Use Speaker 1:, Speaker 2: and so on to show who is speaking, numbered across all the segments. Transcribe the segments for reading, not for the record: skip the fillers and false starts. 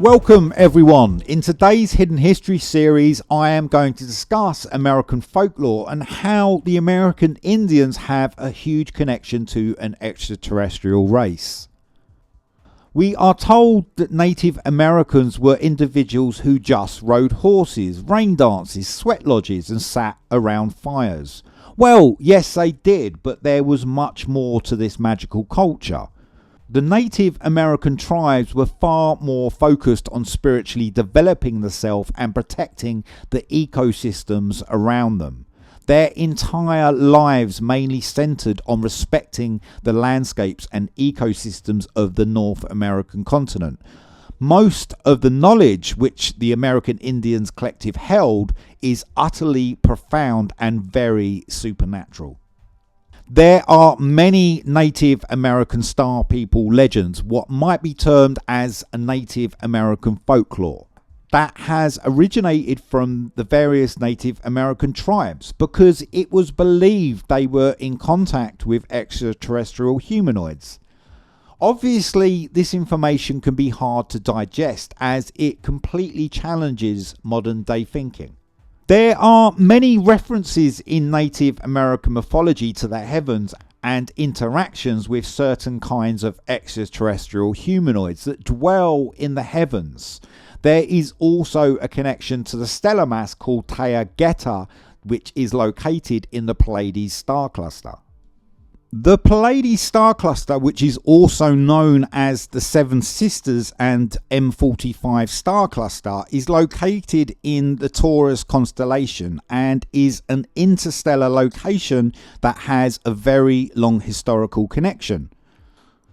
Speaker 1: Welcome everyone. In today's Hidden History series, I am going to discuss American folklore and how the American Indians have a huge connection to an extraterrestrial race. We are told that Native Americans were individuals who just rode horses, rain dances, sweat lodges and sat around fires. Well, yes they did, but there was much more to this magical culture. The Native American tribes were far more focused on spiritually developing the self and protecting the ecosystems around them. Their entire lives mainly centered on respecting the landscapes and ecosystems of the North American continent. Most of the knowledge which the American Indians Collective held is utterly profound and very supernatural. There are many Native American star people legends, what might be termed as a Native American folklore, that has originated from the various Native American tribes because it was believed they were in contact with extraterrestrial humanoids. Obviously, this information can be hard to digest as it completely challenges modern day thinking. There are many references in Native American mythology to the heavens and interactions with certain kinds of extraterrestrial humanoids that dwell in the heavens. There is also a connection to the stellar mass called Thea Geta, which is located in the Pleiades star cluster. The Pleiades star cluster, which is also known as the Seven Sisters and M45 star cluster, is located in the Taurus constellation and is an interstellar location that has a very long historical connection.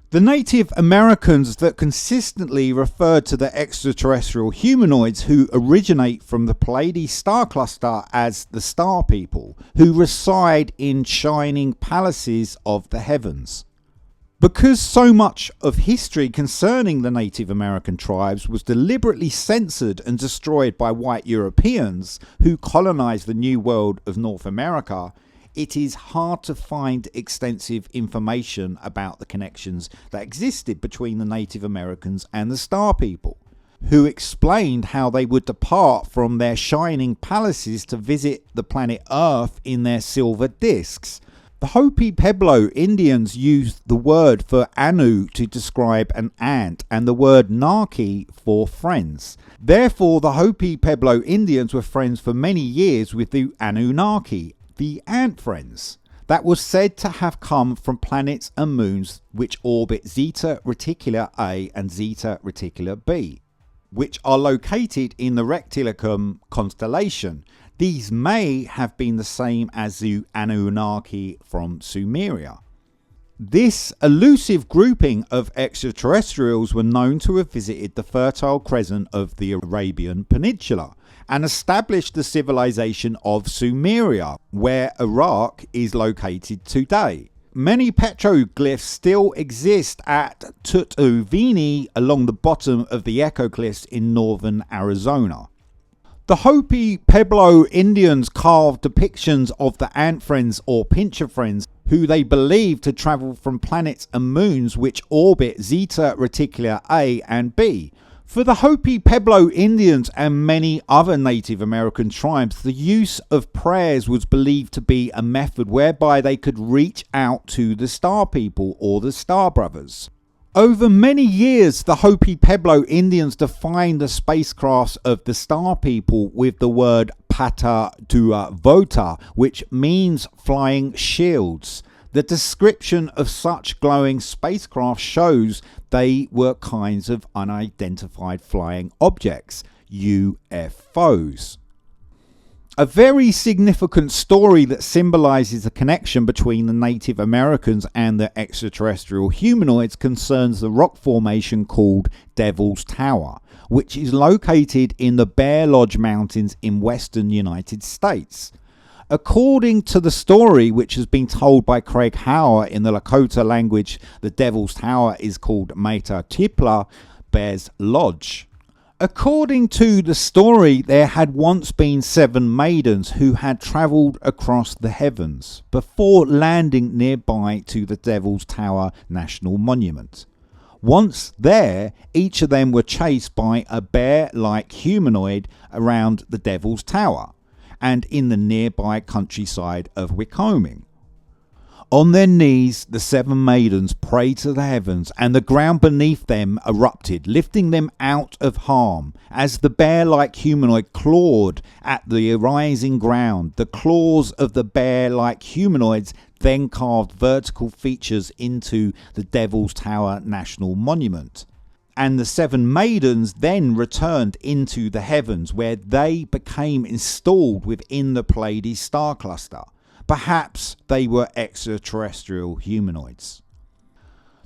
Speaker 1: The Native Americans that consistently referred to the extraterrestrial humanoids who originate from the Pleiades star cluster as the Star People, who reside in shining palaces of the heavens. Because so much of history concerning the Native American tribes was deliberately censored and destroyed by white Europeans who colonized the New World of North America, it is hard to find extensive information about the connections that existed between the Native Americans and the Star People, who explained how they would depart from their shining palaces to visit the planet Earth in their silver discs. The Hopi Pueblo Indians used the word for Anu to describe an ant and the word Naki for friends. Therefore, the Hopi Pueblo Indians were friends for many years with the Anunnaki, the ant friends, that was said to have come from planets and moons which orbit Zeta Reticuli A and Zeta Reticuli B, which are located in the Rectilicum constellation. These may have been the same as the Anunnaki from Sumeria. This elusive grouping of extraterrestrials were known to have visited the Fertile Crescent of the Arabian Peninsula and established the civilization of Sumeria, where Iraq is located today. Many petroglyphs still exist at Tutuvini along the bottom of the Echo Cliffs in northern Arizona. The Hopi Pueblo Indians carved depictions of the ant friends or pincher friends who they believed to travel from planets and moons which orbit Zeta Reticuli A and B. For the Hopi Pueblo Indians and many other Native American tribes, the use of prayers was believed to be a method whereby they could reach out to the Star People or the Star Brothers. Over many years, the Hopi Pueblo Indians defined the spacecrafts of the Star People with the word Pata Dua Vota, which means flying shields. The description of such glowing spacecraft shows they were kinds of unidentified flying objects, UFOs. A very significant story that symbolizes the connection between the Native Americans and the extraterrestrial humanoids concerns the rock formation called Devil's Tower, which is located in the Bear Lodge Mountains in western United States. According to the story, which has been told by Craig Hauer in the Lakota language, the Devil's Tower is called Meta Tipla, Bear's Lodge. According to the story, there had once been 7 maidens who had travelled across the heavens before landing nearby to the Devil's Tower National Monument. Once there, each of them were chased by a bear-like humanoid around the Devil's Tower and in the nearby countryside of Wyoming. On their knees, the seven maidens prayed to the heavens, and the ground beneath them erupted, lifting them out of harm. As the bear-like humanoid clawed at the rising ground, the claws of the bear-like humanoids then carved vertical features into the Devil's Tower National Monument. And the seven maidens then returned into the heavens, where they became installed within the Pleiades star cluster. Perhaps they were extraterrestrial humanoids.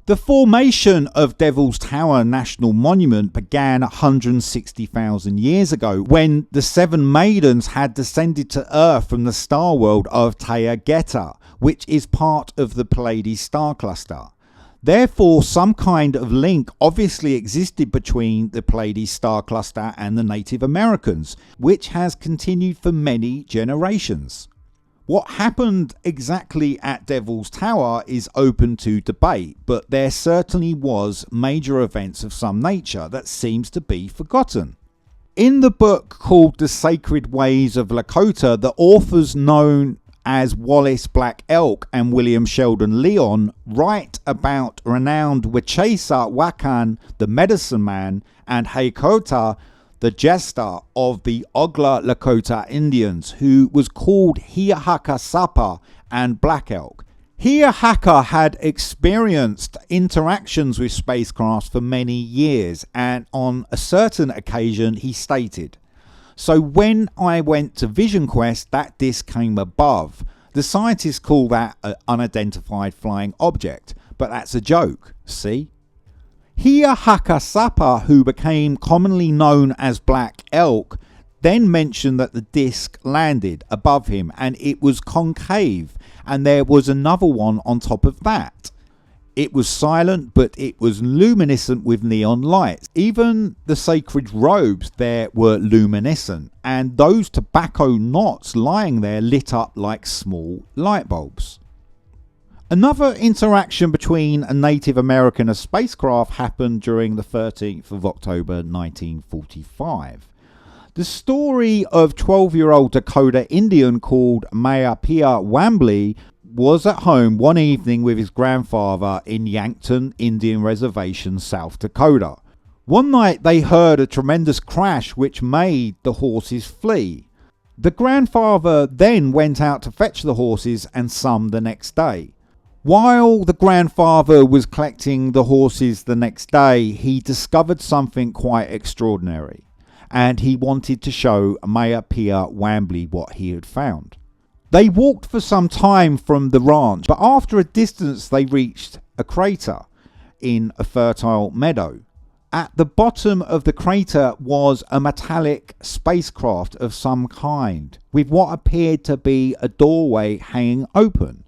Speaker 1: The formation of Devil's Tower National Monument began 160,000 years ago, when the seven maidens had descended to Earth from the star world of Taygeta, which is part of the Pleiades star cluster. Therefore, some kind of link obviously existed between the Pleiades star cluster and the Native Americans, which has continued for many generations. What happened exactly at Devil's Tower is open to debate, but there certainly was major events of some nature that seems to be forgotten. In the book called The Sacred Ways of Lakota, the authors known as Wallace Black Elk and William Sheldon Leon write about renowned Wachesa Wakan, the medicine man, and Hakota, the jester of the Ogla Lakota Indians, who was called Hiahaka Sapa and Black Elk. Hiahaka had experienced interactions with spacecrafts for many years, and on a certain occasion he stated, "So when I went to Vision Quest, that disc came above. The scientists call that an unidentified flying object, but that's a joke, see?" Hiahaka Sapa, who became commonly known as Black Elk, then mentioned that the disc landed above him and it was concave, and there was another one on top of that. It was silent, but it was luminescent with neon lights. Even the sacred robes there were luminescent, and those tobacco knots lying there lit up like small light bulbs. Another interaction between a Native American and a spacecraft happened during the 13th of October 1945. The story of 12-year-old Dakota Indian called Mayapia Wambley was at home one evening with his grandfather in Yankton Indian Reservation, South Dakota. One night they heard a tremendous crash which made the horses flee. The grandfather then went out to fetch the horses and some the next day. While the grandfather was collecting the horses the next day, he discovered something quite extraordinary, and he wanted to show Mayapia Wambley what he had found. They walked for some time from the ranch, but after a distance they reached a crater in a fertile meadow. At the bottom of the crater was a metallic spacecraft of some kind, with what appeared to be a doorway hanging open.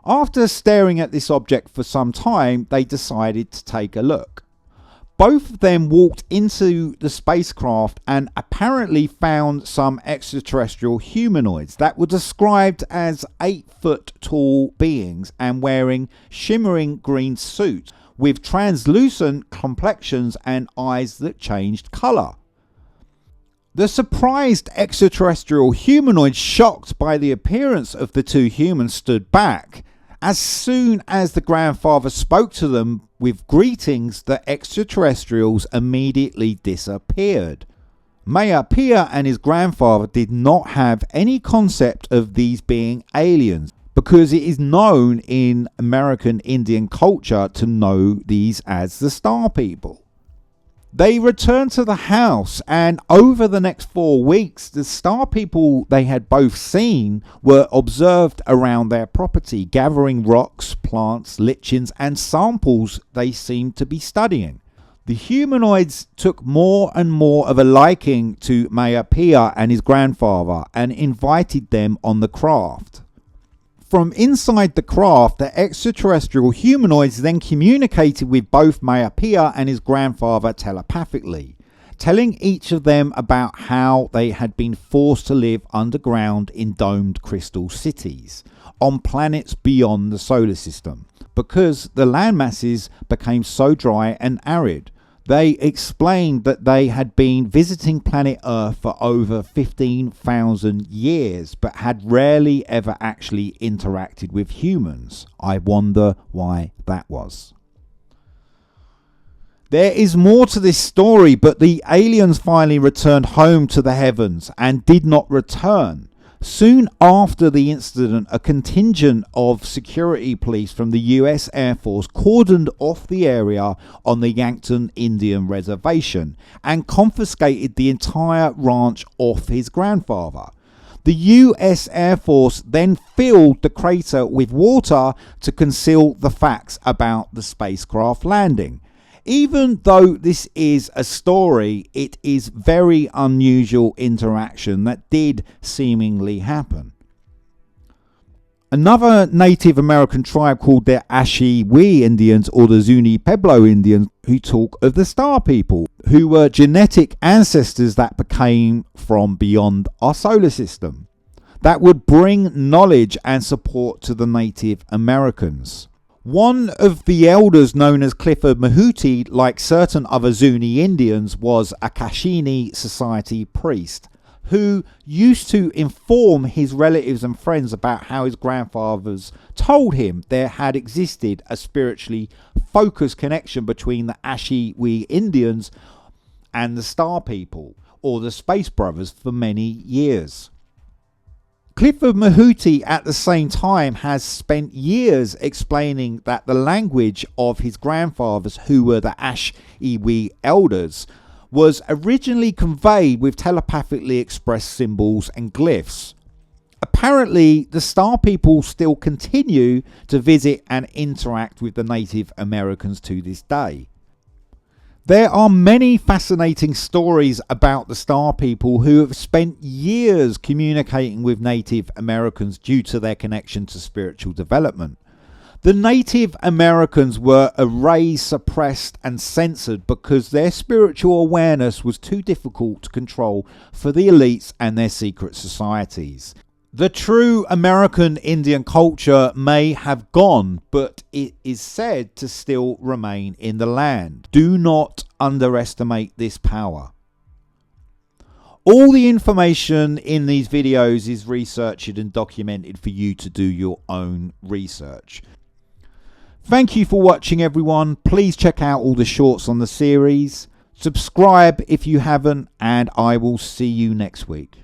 Speaker 1: After staring at this object for some time, they decided to take a look. Both of them walked into the spacecraft and apparently found some extraterrestrial humanoids that were described as 8-foot tall beings and wearing shimmering green suits with translucent complexions and eyes that changed colour. The surprised extraterrestrial humanoids, shocked by the appearance of the two humans, stood back. As soon as the grandfather spoke to them with greetings, the extraterrestrials immediately disappeared. Mayapia and his grandfather did not have any concept of these being aliens, because it is known in American Indian culture to know these as the Star People. They returned to the house, and over the next 4 weeks, the Star People they had both seen were observed around their property, gathering rocks, plants, lichens, and samples they seemed to be studying. The humanoids took more and more of a liking to Mayapia and his grandfather and invited them on the craft. From inside the craft, the extraterrestrial humanoids then communicated with both Mayapia and his grandfather telepathically, telling each of them about how they had been forced to live underground in domed crystal cities on planets beyond the solar system. because the land masses became so dry and arid. They explained that they had been visiting planet Earth for over 15,000 years, but had rarely ever actually interacted with humans. I wonder why that was. There is more to this story, but the aliens finally returned home to the heavens and did not return. Soon after the incident, a contingent of security police from the US Air Force cordoned off the area on the Yankton Indian Reservation and confiscated the entire ranch off his grandfather. The US Air Force then filled the crater with water to conceal the facts about the spacecraft landing. Even though this is a story, it is very unusual interaction that did seemingly happen. Another Native American tribe called the Ashiwi Indians, or the Zuni Pueblo Indians, who talk of the Star People, who were genetic ancestors that came from beyond our solar system, that would bring knowledge and support to the Native Americans. One of the elders, known as Clifford Mahuti, like certain other Zuni Indians, was a Kashini Society priest who used to inform his relatives and friends about how his grandfathers told him there had existed a spiritually focused connection between the Ashiwi Indians and the Star People, or the Space Brothers, for many years. Clifford Mahuti at the same time has spent years explaining that the language of his grandfathers, who were the Ashiwi elders, was originally conveyed with telepathically expressed symbols and glyphs. Apparently, the Star People still continue to visit and interact with the Native Americans to this day. There are many fascinating stories about the Star People who have spent years communicating with Native Americans due to their connection to spiritual development. The Native Americans were erased, suppressed and censored because their spiritual awareness was too difficult to control for the elites and their secret societies. The true American Indian culture may have gone, but it is said to still remain in the land. Do not underestimate this power. All the information in these videos is researched and documented for you to do your own research. Thank you for watching, everyone. Please check out all the shorts on the series. Subscribe if you haven't, and I will see you next week.